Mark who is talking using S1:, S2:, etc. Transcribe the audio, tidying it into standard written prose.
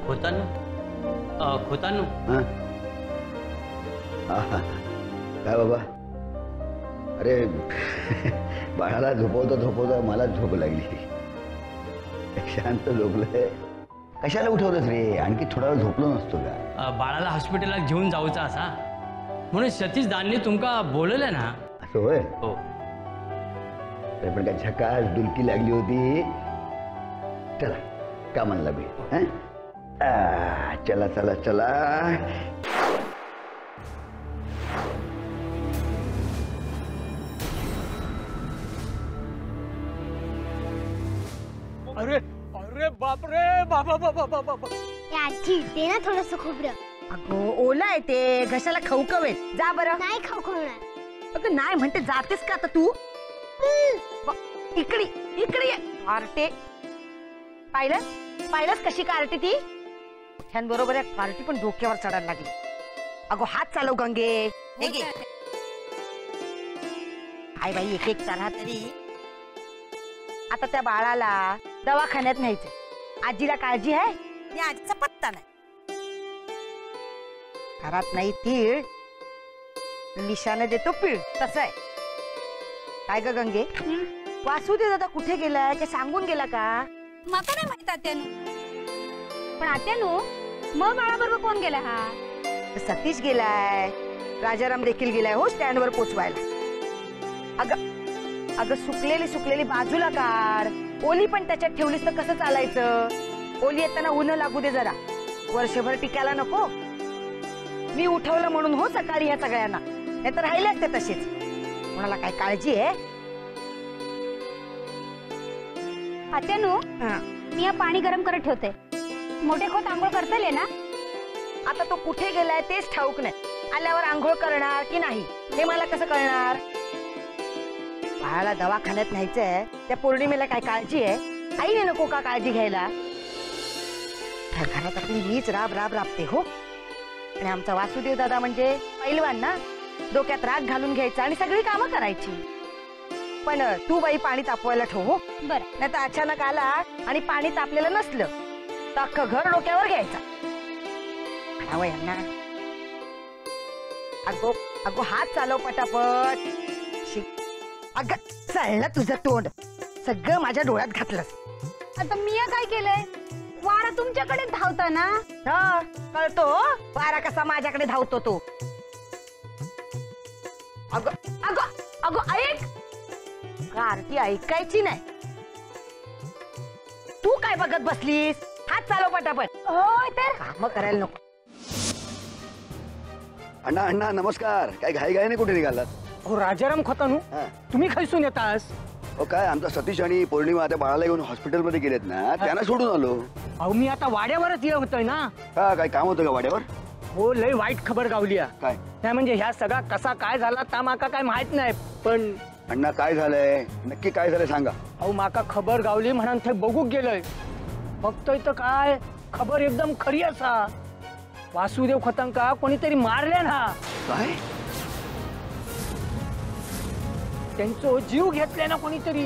S1: खोतांनो
S2: काय बाबा? अरे बाळाला झोपवता मला झोप लागली. शांत झोपलंय. कशाला उठवलंस रे? आणखी थोडा वेळ झोपलो नसतो का?
S1: बाळाला हॉस्पिटलला घेऊन जाऊचा असा म्हणून सतीश दानने तुमका बोलवलं ना.
S2: असं होय?
S1: हो.
S2: अरे पण काय झकास डुलकी लागली होती. चला कामाला बी. चला चला चला.
S3: अरे अरे बापरे बाबा बाबा बाबा
S4: याची दे ना थोडंसं खोबरं.
S5: अगो ओला आहे ते, घशाला खवखवेल. जा बरं.
S4: नाही खवखवणार.
S5: अगं नाही म्हणते, जातेस का आता तू? इकडे इकडे ये. कार्टे पाहिलंस कशी कार्टी ती? ह्यांबरोबर एक कार्टी पण डोक्यावर चढायला लागली. अगो हात चालव गंगे. आई बाई एक एक करा तरी. आता त्या बाळाला दवाखान्यात न्यायचं. आजीला काळजी आहे? आजीचा पत्ता नाही. घरात नाही तीळ, निशाने देतो पीळ. तसं आहे. काय ग गंगे, वासुदेव दादा कुठे गेलाय? ते सांगून गेला का?
S6: माका नाही माहित आत्यानू. पण आत्यानू मग बाळाबरोबर कोण गेला? हा
S5: सतीश गेलाय. राजाराम देखील गेलाय हो स्टँडवर पोचवायला. अगं सुकलेली बाजूला काढ. ओली पण त्याच्यात ठेवलीस तर कसं चालायचं? ओली येताना ऊन लागू दे जरा. वर्षभर टिकायला नको. मी उठवलं म्हणून हो सकाळी ह्या सगळ्यांना, नाही तर राहिले असते तशीच. कोणाला काय काळजी आहे?
S6: आत्यानू मी या पाणी गरम करत ठेवते. मोठे खोत आंघोळ करतले ना?
S5: आता तो कुठे गेलाय तेच ठाऊक नाही. आल्यावर आंघोळ करणार की नाही हे मला कसं कळणार? बाळाला दवाखान्यात न्यायचंय. त्या पौर्णिमेला काय काळजी आहे? आईने नको का काळजी घ्यायला? घरात आपली मीच राबते हो. आणि आमचा वासुदेव दादा म्हणजे पैलवान ना. डोक्यात राग घालून घ्यायचा आणि सगळी कामं करायची. पण तू बाई पाणी तापवायला ठेव हो.
S6: बरं.
S5: नाही तर अचानक आला आणि पाणी तापलेलं नसलं तर अख्खं घर डोक्यावर घ्यायचा. अगो हात चालव पटापट. अगं चाललं तुझं तोंड. सगळं माझ्या डोळ्यात घातलंस.
S6: आता मी काय केलंय? वारा तुमच्याकडे धावता ना.
S5: कळतो वारा कसा माझ्याकडे धावतो तो. अगो ऐक. आरती ऐकायची नाही. तू काय बघत बसलीस? हात चालव पटापट.
S6: होय तर
S5: काम करायला नको.
S2: अण्णा अण्णा नमस्कार. काय घाई नाही कुठे निघालात?
S3: हो राजाराम खोतानू, तुम्ही खैसून येतास?
S2: हो काय आमचा सतीश आणि पौर्णिमा त्या बाळाला घेऊन हॉस्पिटलमध्ये गेलेत ना, त्यांना सोडून आलो.
S3: अहो मी आता वाड्यावरच ये होतोय ना.
S2: हा काय काम होतं का वाड्यावर?
S3: हो लय वाईट खबर गावली.
S2: काय?
S3: नाही म्हणजे ह्या सगळा कसा काय झाला ता माका काय माहित नाही. पण
S2: अण्णा काय झालंय नक्की? काय झालंय सांगा.
S3: अहो माका खबर गावली म्हणून ते बघूक गेलोय. बघतोय तर काय खबर एकदम खरी असा. वासुदेव खोतांका कोणीतरी मारले ना.
S2: काय?
S3: त्यांचा जीव घेतलाय ना कोणीतरी.